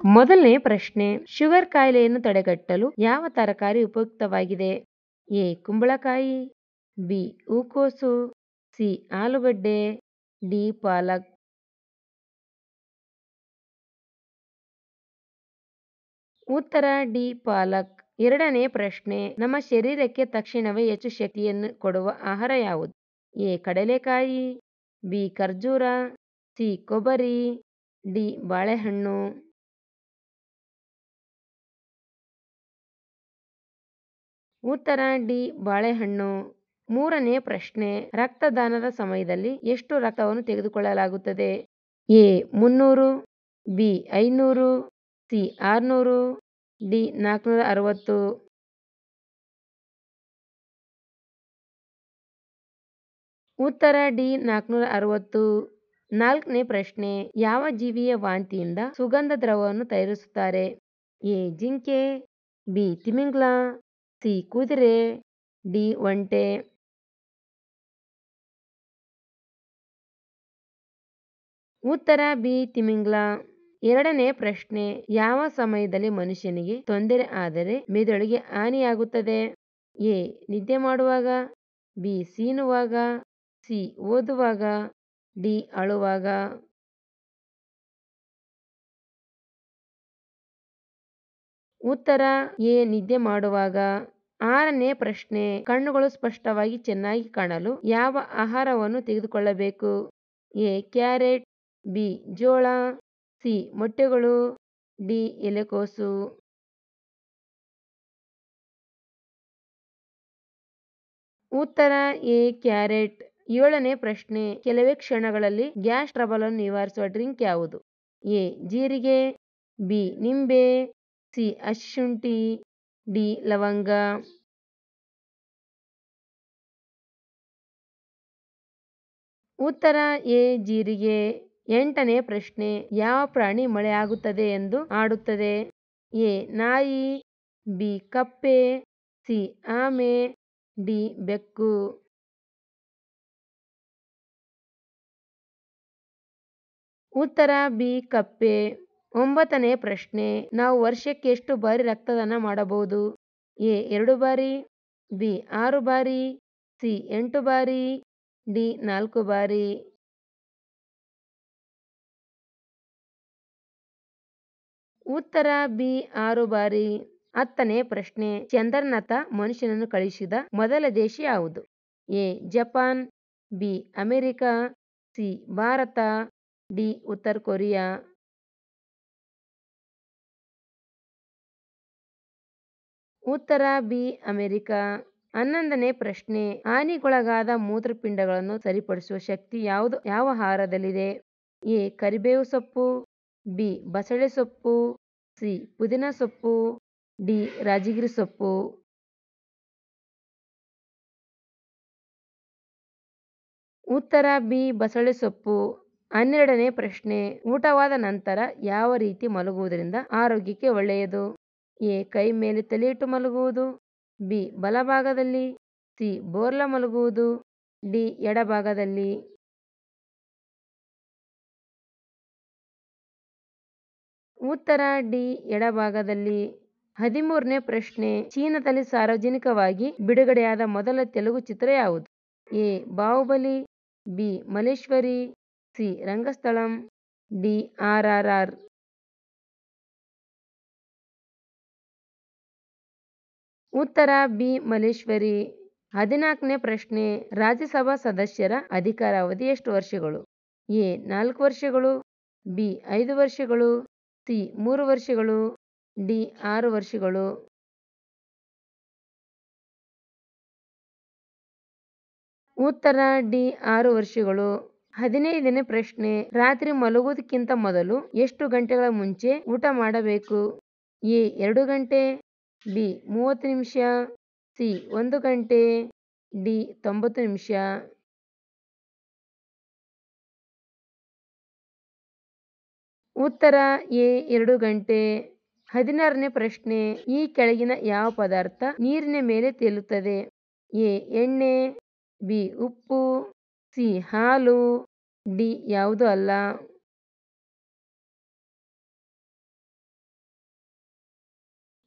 ಮೊದಲನೇ ಪ್ರಶ್ನೆ, ಶುಗರ್ ಕಾಯಿಲೆಯನ್ನು ತಡೆಗಟ್ಟಲು ಯಾವ ತರಕಾರಿ ಉಪಯುಕ್ತವಾಗಿದೆ? ಎ. ಕುಂಬಳಕಾಯಿ, ಬಿ. ಹೂಕೋಸು, ಸಿ. ಆಲೂಗಡ್ಡೆ, ಡಿ. ಪಾಲಕ್. ಉತ್ತರ ಡಿ. ಪಾಲಕ್. ಎರಡನೇ ಪ್ರಶ್ನೆ, ನಮ್ಮ ಶರೀರಕ್ಕೆ ತಕ್ಷಣವೇ ಹೆಚ್ಚು ಶಕ್ತಿಯನ್ನು ಕೊಡುವ ಆಹಾರ ಯಾವುದು? ಎ. ಕಡಲೆಕಾಯಿ, ಬಿ. ಖರ್ಜೂರ, ಸಿ. ಕೊಬ್ಬರಿ, ಡಿ. ಬಾಳೆಹಣ್ಣು. ಉತ್ತರ ಡಿ. ಬಾಳೆಹಣ್ಣು. ಮೂರನೇ ಪ್ರಶ್ನೆ, ರಕ್ತದಾನದ ಸಮಯದಲ್ಲಿ ಎಷ್ಟು ರಕ್ತವನ್ನು ತೆಗೆದುಕೊಳ್ಳಲಾಗುತ್ತದೆ? ಎ. 300, ಬಿ. 500, ಸಿ. 600, ಡಿ. 460. ಉತ್ತರ ಡಿ. 460. ನಾಲ್ಕನೇ ಪ್ರಶ್ನೆ, ಯಾವ ಜೀವಿಯ ವಾಂತಿಯಿಂದ ಸುಗಂಧ ದ್ರವವನ್ನು ತಯಾರಿಸುತ್ತಾರೆ? ಎ. ಜಿಂಕೆ, ಬಿ. ತಿಮಿಂಗಿಲ, ಸಿ. ಕುದುರೆ, ಡಿ. ಒಂಟೆ. ಉತ್ತರ ಬಿ. ತಿಮಿಂಗಿಲ. ಎರಡನೇ ಪ್ರಶ್ನೆ, ಯಾವ ಸಮಯದಲ್ಲಿ ಮನುಷ್ಯನಿಗೆ ತೊಂದರೆ ಆದರೆ ಮೆದುಳಿಗೆ ಹಾನಿಯಾಗುತ್ತದೆ? ಎ. ನಿದ್ದೆ ಮಾಡುವಾಗ, ಬಿ. ಸೀನುವಾಗ, ಸಿ. ಓದುವಾಗ, ಡಿ. ಅಳುವಾಗ. ಉತ್ತರ ಎ. ನಿದ್ದೆ ಮಾಡುವಾಗ. ಆರನೇ ಪ್ರಶ್ನೆ, ಕಣ್ಣುಗಳು ಸ್ಪಷ್ಟವಾಗಿ ಚೆನ್ನಾಗಿ ಕಾಣಲು ಯಾವ ಆಹಾರವನ್ನು ತೆಗೆದುಕೊಳ್ಳಬೇಕು? ಎ. Carrot, B. ಜೋಳ, ಸಿ. ಮೊಟ್ಟೆಗಳು, ಡಿ. ಎಲೆಕೋಸು. ಉತ್ತರ ಎ. ಕ್ಯಾರೆಟ್. ಏಳನೇ ಪ್ರಶ್ನೆ, ಕೆಲವೇ ಕ್ಷಣಗಳಲ್ಲಿ ಗ್ಯಾಸ್ ಟ್ರಬಲ್ ಅನ್ನು ನಿವಾರಿಸುವ ಡ್ರಿಂಕ್ ಯಾವುದು? ಎ. ಜೀರಿಗೆ, ಬಿ. ನಿಂಬೆ, ಸಿ. ಹಸಿ ಶುಂಠಿ, ಡಿ. ಲವಂಗ. ಉತ್ತರ ಎ. ಜೀರಿಗೆ. ಎಂಟನೇ ಪ್ರಶ್ನೆ, ಯಾವ ಪ್ರಾಣಿ ಮಳೆ ಆಗುತ್ತದೆ ಎಂದು ಹಾಡುತ್ತದೆ? ಎ. ನಾಯಿ, ಬಿ. ಕಪ್ಪೆ, ಸಿ. ಆಮೆ, ಡಿ. ಬೆಕ್ಕು. ಉತ್ತರ ಬಿ. ಕಪ್ಪೆ. ಒಂಬತ್ತನೇ ಪ್ರಶ್ನೆ, ನಾವು ವರ್ಷಕ್ಕೆ ಎಷ್ಟು ಬಾರಿ ರಕ್ತದಾನ ಮಾಡಬಹುದು? ಎ. 2 ಬಾರಿ, ಬಿ. 6 ಬಾರಿ, ಸಿ. 8 ಬಾರಿ, ಡಿ. 4 ಬಾರಿ. ಉತ್ತರ ಬಿ. 6 ಬಾರಿ. ಹತ್ತನೇ ಪ್ರಶ್ನೆ, ಚಂದ್ರನತ್ತ ಮನುಷ್ಯನನ್ನು ಕಳುಹಿಸಿದ ಮೊದಲ ದೇಶ ಯಾವುದು? A. Japan, B. America, C. Bharat, D. ಉತ್ತರ ಕೊರಿಯಾ. ಉತ್ತರ ಬಿ. ಅಮೆರಿಕ. 11ನೇ ಪ್ರಶ್ನೆ, ಹಾನಿಗೊಳಗಾದ ಮೂತ್ರಪಿಂಡಗಳನ್ನು ಸರಿಪಡಿಸುವ ಶಕ್ತಿ ಯಾವ ಆಹಾರದಲ್ಲಿದೆ? ಎ. ಕರಿಬೇವು ಸೊಪ್ಪು, ಬಿ. ಬಸಳೆ ಸೊಪ್ಪು, ಸಿ. ಪುದೀನ ಸೊಪ್ಪು, ಡಿ. ರಾಜಗಿರಿ ಸೊಪ್ಪು. ಉತ್ತರ ಬಿ. ಬಸಳೆ ಸೊಪ್ಪು. 12ನೇ ಪ್ರಶ್ನೆ, ಊಟವಾದ ನಂತರ ಯಾವ ರೀತಿ ಮಲಗುವುದರಿಂದ ಆರೋಗ್ಯಕ್ಕೆ ಒಳ್ಳೆಯದು? ಎ. ಕೈ ಮೇಲೆ ತಲೆಯಿಟ್ಟು ಮಲಗುವುದು, ಬಿ. ಬಲಭಾಗದಲ್ಲಿ, ಸಿ. ಬೋರ್ಲ ಮಲಗುವುದು, ಡಿ. ಎಡಭಾಗದಲ್ಲಿ. ಉತ್ತರ ಡಿ. ಎಡಭಾಗದಲ್ಲಿ. 13ನೇ ಪ್ರಶ್ನೆ, ಚೀನಾದಲ್ಲಿ ಸಾರ್ವಜನಿಕವಾಗಿ ಬಿಡುಗಡೆಯಾದ ಮೊದಲ ತೆಲುಗು ಚಿತ್ರ ಯಾವುದು? A. Baahubali, B. Malleswari, C. Rangasthalam, D. RRR. ಉತ್ತರ ಬಿ. ಮಲ್ಲೇಶ್ವರಿ. 14ನೇ ಪ್ರಶ್ನೆ, ರಾಜ್ಯಸಭಾ ಸದಸ್ಯರ ಅಧಿಕಾರಾವಧಿ ಎಷ್ಟು ವರ್ಷಗಳು? ಎ. 4 ವರ್ಷಗಳು, ಬಿ. 5 ವರ್ಷಗಳು, ಸಿ. 3 ವರ್ಷಗಳು, ಡಿ. 6 ವರ್ಷಗಳು. ಉತ್ತರ ಡಿ. 6 ವರ್ಷಗಳು. 15ನೇ ಪ್ರಶ್ನೆ, ರಾತ್ರಿ ಮಲಗುವುದಕ್ಕಿಂತ ಮೊದಲು ಎಷ್ಟು ಗಂಟೆಗಳ ಮುಂಚೆ ಊಟ ಮಾಡಬೇಕು? ಎ. 2 ಗಂಟೆ, ಬಿ. 30 ನಿಮಿಷ, ಸಿ. 1 ಗಂಟೆ, ಡಿ. 90 ನಿಮಿಷ. ಉತ್ತರ ಎ. 2 ಗಂಟೆ. 16ನೇ ಪ್ರಶ್ನೆ, ಈ ಕೆಳಗಿನ ಯಾವ ಪದಾರ್ಥ ನೀರಿನ ಮೇಲೆ ತೇಲುತ್ತದೆ? ಎ. ಎಣ್ಣೆ, ಬಿ. ಉಪ್ಪು, ಸಿ. ಹಾಲು, ಡಿ. ಯಾವುದೂ ಅಲ್ಲ.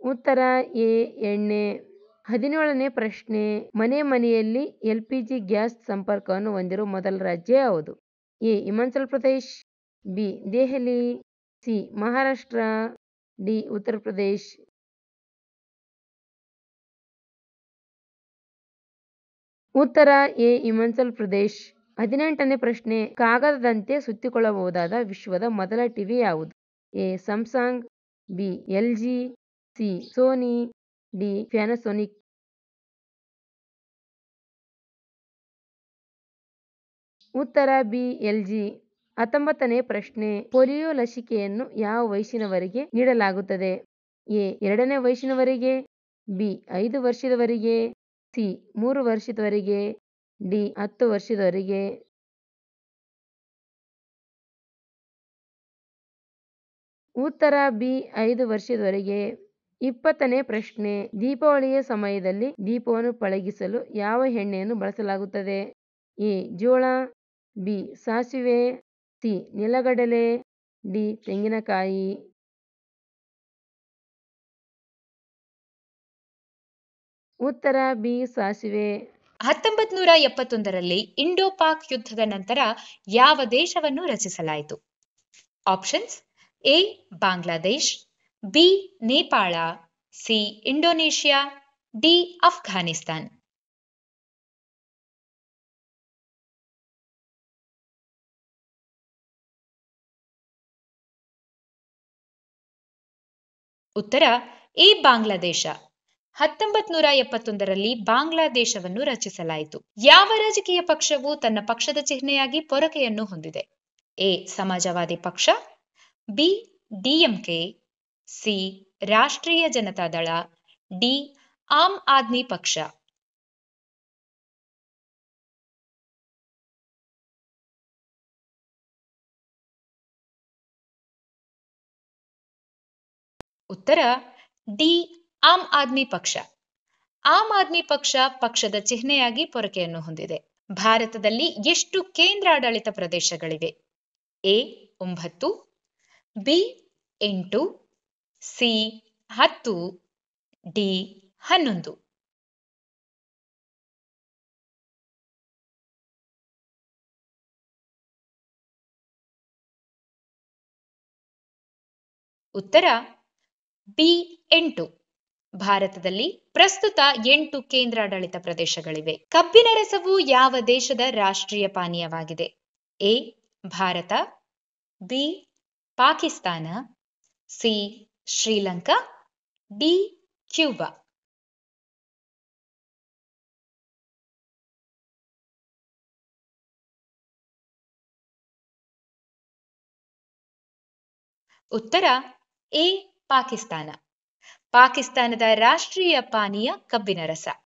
ಉತ್ತರ ಎ ಎಣ್ಣೆ. 17ನೇ ಪ್ರಶ್ನೆ, ಮನೆ ಮನೆಯಲ್ಲಿ LPG ಗ್ಯಾಸ್ ಸಂಪರ್ಕವನ್ನು ಹೊಂದಿರುವ ಮೊದಲ ರಾಜ್ಯ ಯಾವುದು? A Himachal Pradesh, B Delhi, C Maharashtra, D Uttar Pradesh. ಉತ್ತರ ಎ ಹಿಮಾಚಲ್ ಪ್ರದೇಶ್. 18ನೇ ಪ್ರಶ್ನೆ, ಕಾಗದದಂತೆ ಸುತ್ತಿಕೊಳ್ಳಬಹುದಾದ ವಿಶ್ವದ ಮೊದಲ ಟಿವಿ ಯಾವುದು? A Samsung, B LG, C Sony, D Panasonic. ಉತ್ತರ ಬಿ LG. 19ನೇ ಪ್ರಶ್ನೆ, ಪೋಲಿಯೋ ಲಸಿಕೆಯನ್ನು ಯಾವ ವಯಸ್ಸಿನವರೆಗೆ ನೀಡಲಾಗುತ್ತದೆ? ಎ 2ನೇ ವಯಸ್ಸಿನವರೆಗೆ, ಬಿ 5 ವರ್ಷದವರೆಗೆ, ಸಿ 3 ವರ್ಷದವರೆಗೆ, ಡಿ 10 ವರ್ಷದವರೆಗೆ. ಉತ್ತರ ಬಿ 5 ವರ್ಷದವರೆಗೆ. 20ನೇ ಪ್ರಶ್ನೆ, ದೀಪಾವಳಿಯ ಸಮಯದಲ್ಲಿ ದೀಪವನ್ನು ಪಳಗಿಸಲು ಯಾವ ಎಣ್ಣೆಯನ್ನು ಬಳಸಲಾಗುತ್ತದೆ? ಎ ಜೋಳ, ಬಿ ಸಾಸಿವೆ, ಸಿ ನೆಲಗಡಲೆ, ಡಿ ತೆಂಗಿನಕಾಯಿ. ಉತ್ತರ ಬಿ ಸಾಸಿವೆ. 1971ರಲ್ಲಿ ಇಂಡೋ-ಪಾಕ್ ಯುದ್ಧದ ನಂತರ ಯಾವ ದೇಶವನ್ನು ರಚಿಸಲಾಯಿತು? Options: A Bangladesh, B Nepal, C Indonesia, D Afghanistan. ಉತ್ತರ ಎ ಬಾಂಗ್ಲಾದೇಶ. 1971ರಲ್ಲಿ ಬಾಂಗ್ಲಾದೇಶವನ್ನು ರಚಿಸಲಾಯಿತು. ಯಾವ ರಾಜಕೀಯ ಪಕ್ಷವು ತನ್ನ ಪಕ್ಷದ ಚಿಹ್ನೆಯಾಗಿ ಪೊರಕೆಯನ್ನು ಹೊಂದಿದೆ? ಎ ಸಮಾಜವಾದಿ ಪಕ್ಷ, ಬಿ DMK, ಸಿ ರಾಷ್ಟ್ರೀಯ ಜನತಾದಳ, ಡಿ ಆಮ್ ಆದ್ಮಿ ಪಕ್ಷ. ಉತ್ತರ ಡಿ ಆಮ್ ಆದ್ಮಿ ಪಕ್ಷ. ಆಮ್ ಆದ್ಮಿ ಪಕ್ಷ ಪಕ್ಷದ ಚಿಹ್ನೆಯಾಗಿ ಪೊರಕೆಯನ್ನು ಹೊಂದಿದೆ. ಭಾರತದಲ್ಲಿ ಎಷ್ಟು ಕೇಂದ್ರಾಡಳಿತ ಪ್ರದೇಶಗಳಿವೆ? A 9, B 8, C 10, D 11. ಉತ್ತರ ಬಿ 8. ಭಾರತದಲ್ಲಿ ಪ್ರಸ್ತುತ 8 ಕೇಂದ್ರಾಡಳಿತ ಪ್ರದೇಶಗಳಿವೆ. ಕಬ್ಬಿನ ರಸವು ಯಾವ ದೇಶದ ರಾಷ್ಟ್ರೀಯ ಪಾನೀಯವಾಗಿದೆ? A Bharat, B Pakistan, C Sri Lanka, D Cuba. ಉತ್ತರ ಎ ಪಾಕಿಸ್ತಾನ. ಪಾಕಿಸ್ತಾನದ ರಾಷ್ಟ್ರೀಯ ಪಾನೀಯ ಕಬ್ಬಿನ ರಸ.